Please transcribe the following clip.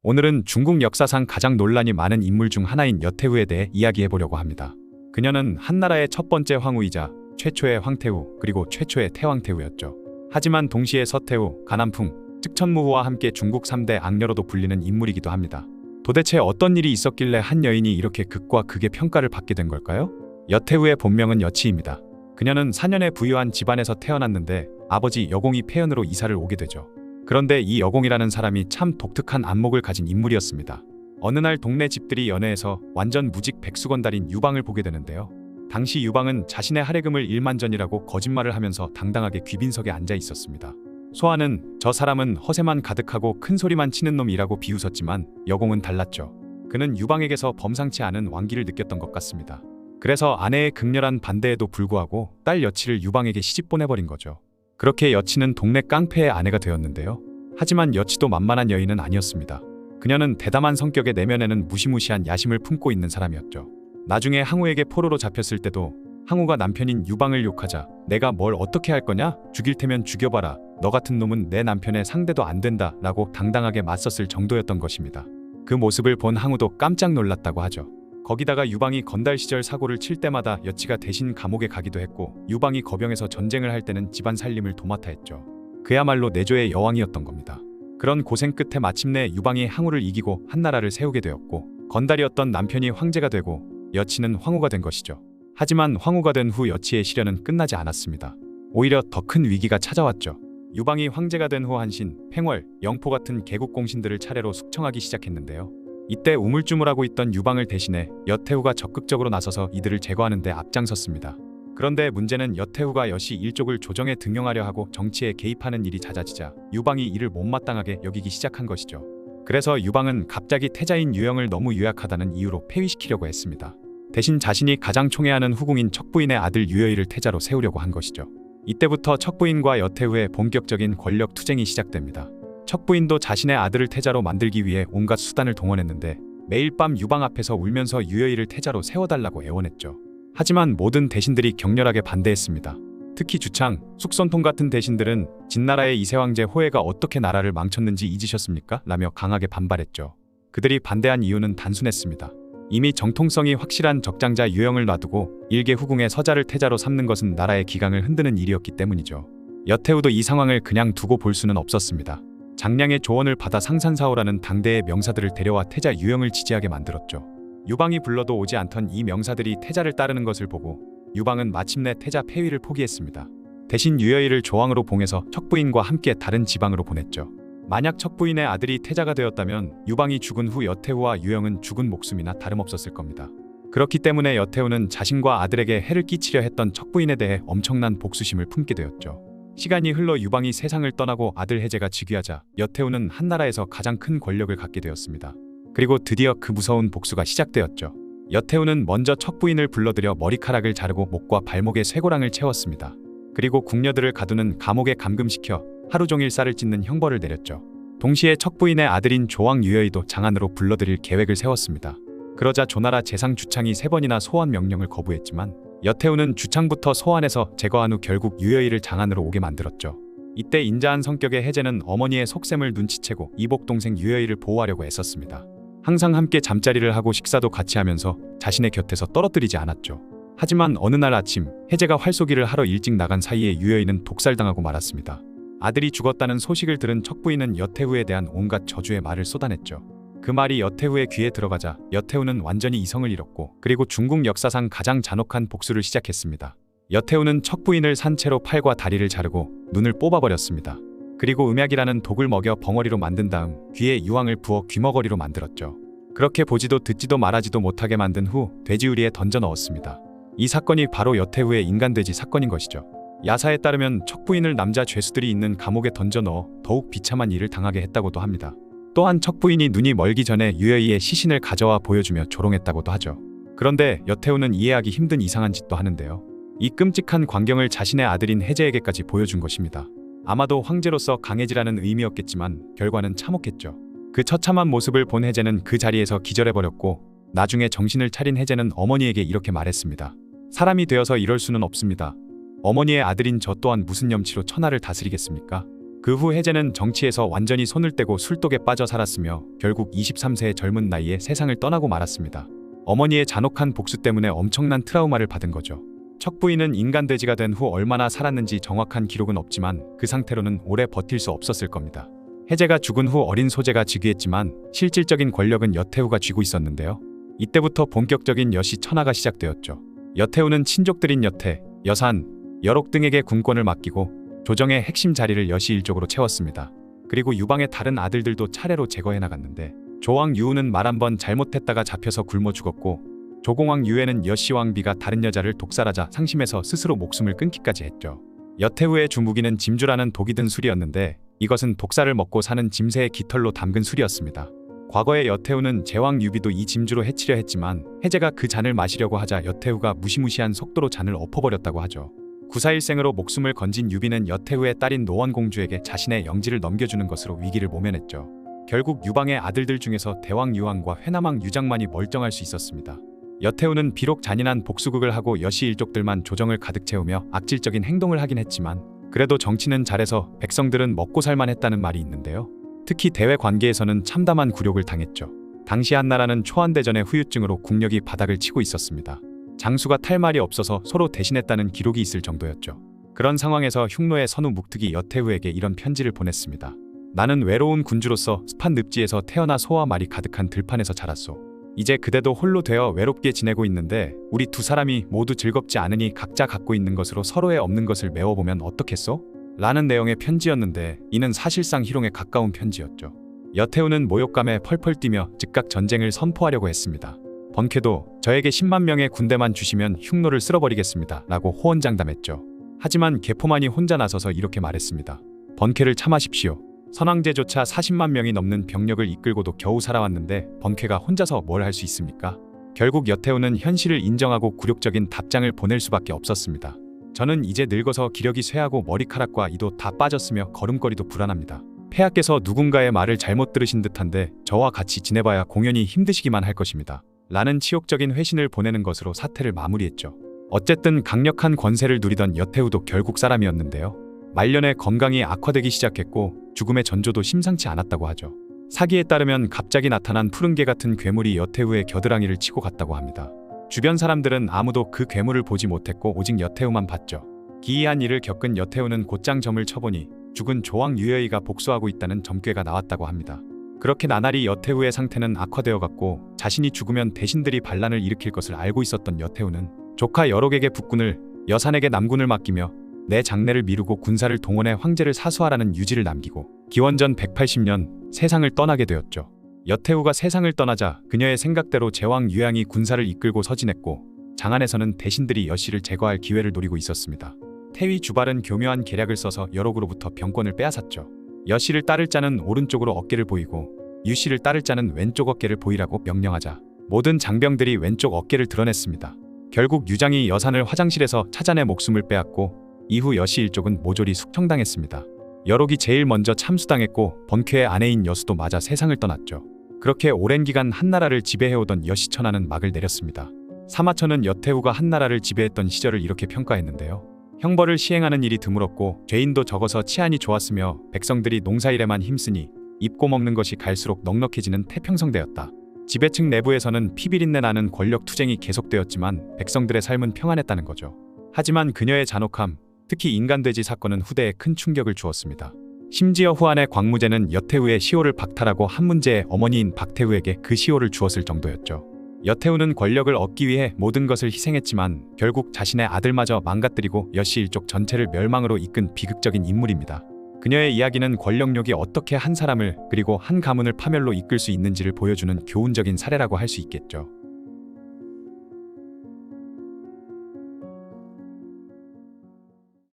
오늘은 중국 역사상 가장 논란이 많은 인물 중 하나인 여태후에 대해 이야기해보려고 합니다. 그녀는 한나라의 첫 번째 황후이자 최초의 황태후 그리고 최초의 태왕태후였죠. 하지만 동시에 서태후, 가남풍, 측천무후와 함께 중국 3대 악녀로도 불리는 인물이기도 합니다. 도대체 어떤 일이 있었길래 한 여인이 이렇게 극과 극의 평가를 받게 된 걸까요? 여태후의 본명은 여치입니다. 그녀는 사년에 부유한 집안에서 태어났는데 아버지 여공이 폐연으로 이사를 오게 되죠. 그런데 이 여공이라는 사람이 참 독특한 안목을 가진 인물이었습니다. 어느 날 동네 집들이 연회에서 완전 무직 백수건 달인 유방을 보게 되는데요. 당시 유방은 자신의 할애금을 1만 전이라고 거짓말을 하면서 당당하게 귀빈석에 앉아 있었습니다. 소아는 저 사람은 허세만 가득하고 큰 소리만 치는 놈이라고 비웃었지만 여공은 달랐죠. 그는 유방에게서 범상치 않은 왕기를 느꼈던 것 같습니다. 그래서 아내의 극렬한 반대에도 불구하고 딸 여치를 유방에게 시집 보내버린 거죠. 그렇게 여치는 동네 깡패의 아내가 되었는데요. 하지만 여치도 만만한 여인은 아니었습니다. 그녀는 대담한 성격의 내면에는 무시무시한 야심을 품고 있는 사람이었죠. 나중에 항우에게 포로로 잡혔을 때도 항우가 남편인 유방을 욕하자 내가 뭘 어떻게 할 거냐? 죽일 테면 죽여봐라. 너 같은 놈은 내 남편의 상대도 안 된다 라고 당당하게 맞섰을 정도였던 것입니다. 그 모습을 본 항우도 깜짝 놀랐다고 하죠. 거기다가 유방이 건달 시절 사고를 칠 때마다 여치가 대신 감옥에 가기도 했고 유방이 거병에서 전쟁을 할 때는 집안 살림을 도맡아 했죠. 그야말로 내조의 여왕이었던 겁니다. 그런 고생 끝에 마침내 유방이 항우를 이기고 한나라를 세우게 되었고 건달이었던 남편이 황제가 되고 여치는 황후가 된 것이죠. 하지만 황후가 된 후 여치의 시련은 끝나지 않았습니다. 오히려 더 큰 위기가 찾아왔죠. 유방이 황제가 된 후 한신, 팽월, 영포 같은 개국 공신들을 차례로 숙청하기 시작했는데요. 이때 우물쭈물하고 있던 유방을 대신해 여태후가 적극적으로 나서서 이들을 제거하는 데 앞장섰습니다. 그런데 문제는 여태후가 여시 일족을 조정에 등용하려 하고 정치에 개입하는 일이 잦아지자 유방이 이를 못마땅하게 여기기 시작한 것이죠. 그래서 유방은 갑자기 태자인 유영을 너무 유약하다는 이유로 폐위시키려고 했습니다. 대신 자신이 가장 총애하는 후궁인 척부인의 아들 유여이를 태자로 세우려고 한 것이죠. 이때부터 척부인과 여태후의 본격적인 권력 투쟁이 시작됩니다. 척부인도 자신의 아들을 태자로 만들기 위해 온갖 수단을 동원했는데 매일 밤 유방 앞에서 울면서 유여이를 태자로 세워달라고 애원했죠. 하지만 모든 대신들이 격렬하게 반대했습니다. 특히 주창, 숙선통 같은 대신들은 진나라의 이세왕제 호해가 어떻게 나라를 망쳤는지 잊으셨습니까? 라며 강하게 반발했죠. 그들이 반대한 이유는 단순했습니다. 이미 정통성이 확실한 적장자 유영을 놔두고 일개 후궁의 서자를 태자로 삼는 것은 나라의 기강을 흔드는 일이었기 때문이죠. 여태후도 이 상황을 그냥 두고 볼 수는 없었습니다. 장량의 조언을 받아 상산사오라는 당대의 명사들을 데려와 태자 유영을 지지하게 만들었죠. 유방이 불러도 오지 않던 이 명사들이 태자를 따르는 것을 보고 유방은 마침내 태자 폐위를 포기했습니다. 대신 유여이를 조왕으로 봉해서 척부인과 함께 다른 지방으로 보냈죠. 만약 척부인의 아들이 태자가 되었다면 유방이 죽은 후 여태후와 유영은 죽은 목숨이나 다름없었을 겁니다. 그렇기 때문에 여태후는 자신과 아들에게 해를 끼치려 했던 척부인에 대해 엄청난 복수심을 품게 되었죠. 시간이 흘러 유방이 세상을 떠나고 아들 해제가 즉위하자 여태후는 한나라에서 가장 큰 권력을 갖게 되었습니다. 그리고 드디어 그 무서운 복수가 시작되었죠. 여태후는 먼저 척부인을 불러들여 머리카락을 자르고 목과 발목에 쇠고랑을 채웠습니다. 그리고 궁녀들을 가두는 감옥에 감금시켜 하루 종일 쌀을 찢는 형벌을 내렸죠. 동시에 척부인의 아들인 조왕 유여이도 장안으로 불러들일 계획을 세웠습니다. 그러자 조나라 재상 주창이 3번이나 소환 명령을 거부했지만 여태후는 주창부터 소환해서 제거한 후 결국 유여이를 장안으로 오게 만들었죠. 이때 인자한 성격의 해제는 어머니의 속셈을 눈치채고 이복 동생 유여이를 보호하려고 애썼습니다. 항상 함께 잠자리를 하고 식사도 같이 하면서 자신의 곁에서 떨어뜨리지 않았죠. 하지만 어느 날 아침 해제가 활쏘기를 하러 일찍 나간 사이에 유여이는 독살당하고 말았습니다. 아들이 죽었다는 소식을 들은 척부인은 여태후에 대한 온갖 저주의 말을 쏟아냈죠. 그 말이 여태후의 귀에 들어가자 여태후는 완전히 이성을 잃었고 그리고 중국 역사상 가장 잔혹한 복수를 시작했습니다. 여태후는 척부인을 산채로 팔과 다리를 자르고 눈을 뽑아버렸습니다. 그리고 음약이라는 독을 먹여 벙어리로 만든 다음 귀에 유황을 부어 귀머거리로 만들었죠. 그렇게 보지도 듣지도 말하지도 못하게 만든 후 돼지우리에 던져 넣었습니다. 이 사건이 바로 여태후의 인간돼지 사건인 것이죠. 야사에 따르면 척부인을 남자 죄수들이 있는 감옥에 던져 넣어 더욱 비참한 일을 당하게 했다고도 합니다. 또한 척부인이 눈이 멀기 전에 유여이의 시신을 가져와 보여주며 조롱했다고도 하죠. 그런데 여태후는 이해하기 힘든 이상한 짓도 하는데요. 이 끔찍한 광경을 자신의 아들인 해제에게까지 보여준 것입니다. 아마도 황제로서 강해지라는 의미였겠지만 결과는 참혹했죠. 그 처참한 모습을 본 해제는 그 자리에서 기절해버렸고 나중에 정신을 차린 해제는 어머니에게 이렇게 말했습니다. 사람이 되어서 이럴 수는 없습니다. 어머니의 아들인 저 또한 무슨 염치로 천하를 다스리겠습니까? 그 후 혜제는 정치에서 완전히 손을 떼고 술독에 빠져 살았으며 결국 23세의 젊은 나이에 세상을 떠나고 말았습니다. 어머니의 잔혹한 복수 때문에 엄청난 트라우마를 받은 거죠. 척부인은 인간돼지가 된 후 얼마나 살았는지 정확한 기록은 없지만 그 상태로는 오래 버틸 수 없었을 겁니다. 혜제가 죽은 후 어린 소재가 즉위했지만 실질적인 권력은 여태후가 쥐고 있었는데요. 이때부터 본격적인 여씨 천하가 시작되었죠. 여태후는 친족들인 여태, 여산, 여록 등에게 군권을 맡기고 조정의 핵심 자리를 여씨 일족으로 채웠습니다. 그리고 유방의 다른 아들들도 차례로 제거해 나갔는데 조왕 유우는 말 한 번 잘못했다가 잡혀서 굶어 죽었고 조공왕 유해는 여씨 왕비가 다른 여자를 독살하자 상심해서 스스로 목숨을 끊기까지 했죠. 여태후의 주무기는 짐주라는 독이 든 술이었는데 이것은 독살을 먹고 사는 짐새의 깃털로 담근 술이었습니다. 과거에 여태후는 제왕 유비도 이 짐주로 해치려 했지만 혜제가 그 잔을 마시려고 하자 여태후가 무시무시한 속도로 잔을 엎어버렸다고 하죠. 구사일생으로 목숨을 건진 유비는 여태후의 딸인 노원공주에게 자신의 영지를 넘겨주는 것으로 위기를 모면했죠. 결국 유방의 아들들 중에서 대왕 유왕과 회남왕 유장만이 멀쩡할 수 있었습니다. 여태후는 비록 잔인한 복수극을 하고 여씨 일족들만 조정을 가득 채우며 악질적인 행동을 하긴 했지만 그래도 정치는 잘해서 백성들은 먹고 살만했다는 말이 있는데요. 특히 대외 관계에서는 참담한 굴욕을 당했죠. 당시 한나라는 초안대전의 후유증으로 국력이 바닥을 치고 있었습니다. 장수가 탈 말이 없어서 서로 대신했다는 기록이 있을 정도였죠. 그런 상황에서 흉노의 선우 묵특이 여태후에게 이런 편지를 보냈습니다. 나는 외로운 군주로서 습한 늪지에서 태어나 소와 말이 가득한 들판에서 자랐소. 이제 그대도 홀로 되어 외롭게 지내고 있는데 우리 두 사람이 모두 즐겁지 않으니 각자 갖고 있는 것으로 서로의 없는 것을 메워보면 어떻겠소? 라는 내용의 편지였는데 이는 사실상 희롱에 가까운 편지였죠. 여태후는 모욕감에 펄펄 뛰며 즉각 전쟁을 선포하려고 했습니다. 번쾌도 저에게 10만 명의 군대만 주시면 흉노를 쓸어버리겠습니다 라고 호언장담했죠. 하지만 개포만이 혼자 나서서 이렇게 말했습니다. 번쾌를 참아십시오. 선왕제조차 40만 명이 넘는 병력을 이끌고도 겨우 살아왔는데 번쾌가 혼자서 뭘 할 수 있습니까? 결국 여태후는 현실을 인정하고 굴욕적인 답장을 보낼 수밖에 없었습니다. 저는 이제 늙어서 기력이 쇠하고 머리카락과 이도 다 빠졌으며 걸음걸이도 불안합니다. 폐하께서 누군가의 말을 잘못 들으신 듯한데 저와 같이 지내봐야 공연히 힘드시기만 할 것입니다. 라는 치욕적인 회신을 보내는 것으로 사태를 마무리했죠. 어쨌든 강력한 권세를 누리던 여태후도 결국 사람이었는데요. 말년에 건강이 악화되기 시작했고 죽음의 전조도 심상치 않았다고 하죠. 사기에 따르면 갑자기 나타난 푸른 개 같은 괴물이 여태후의 겨드랑이를 치고 갔다고 합니다. 주변 사람들은 아무도 그 괴물을 보지 못했고 오직 여태후만 봤죠. 기이한 일을 겪은 여태후는 곧장 점을 쳐보니 죽은 조왕 유여이가 복수하고 있다는 점괘가 나왔다고 합니다. 그렇게 나날이 여태후의 상태는 악화되어갔고 자신이 죽으면 대신들이 반란을 일으킬 것을 알고 있었던 여태후는 조카 여록에게 북군을, 여산에게 남군을 맡기며 내 장래를 미루고 군사를 동원해 황제를 사수하라는 유지를 남기고 기원전 180년 세상을 떠나게 되었죠. 여태후가 세상을 떠나자 그녀의 생각대로 제왕 유양이 군사를 이끌고 서진했고 장안에서는 대신들이 여씨를 제거할 기회를 노리고 있었습니다. 태위 주발은 교묘한 계략을 써서 여록으로부터 병권을 빼앗았죠. 여씨를 따를 자는 오른쪽으로 어깨를 보이고 유씨를 따를 자는 왼쪽 어깨를 보이라고 명령하자 모든 장병들이 왼쪽 어깨를 드러냈습니다. 결국 유장이 여산을 화장실에서 찾아내 목숨을 빼앗고 이후 여씨 일족은 모조리 숙청당했습니다. 여록이 제일 먼저 참수당했고 번쾌의 아내인 여수도 맞아 세상을 떠났죠. 그렇게 오랜 기간 한나라를 지배해오던 여씨 천하는 막을 내렸습니다. 사마천은 여태후가 한나라를 지배했던 시절을 이렇게 평가했는데요. 형벌을 시행하는 일이 드물었고 죄인도 적어서 치안이 좋았으며 백성들이 농사일에만 힘쓰니 입고 먹는 것이 갈수록 넉넉해지는 태평성대였다. 지배층 내부에서는 피비린내 나는 권력 투쟁이 계속되었지만 백성들의 삶은 평안했다는 거죠. 하지만 그녀의 잔혹함, 특히 인간돼지 사건은 후대에 큰 충격을 주었습니다. 심지어 후한의 광무제는 여태후의 시호를 박탈하고 한문제의 어머니인 박태후에게 그 시호를 주었을 정도였죠. 여태후는 권력을 얻기 위해 모든 것을 희생했지만 결국 자신의 아들마저 망가뜨리고 여씨 일족 전체를 멸망으로 이끈 비극적인 인물입니다. 그녀의 이야기는 권력욕이 어떻게 한 사람을 그리고 한 가문을 파멸로 이끌 수 있는지를 보여주는 교훈적인 사례라고 할 수 있겠죠.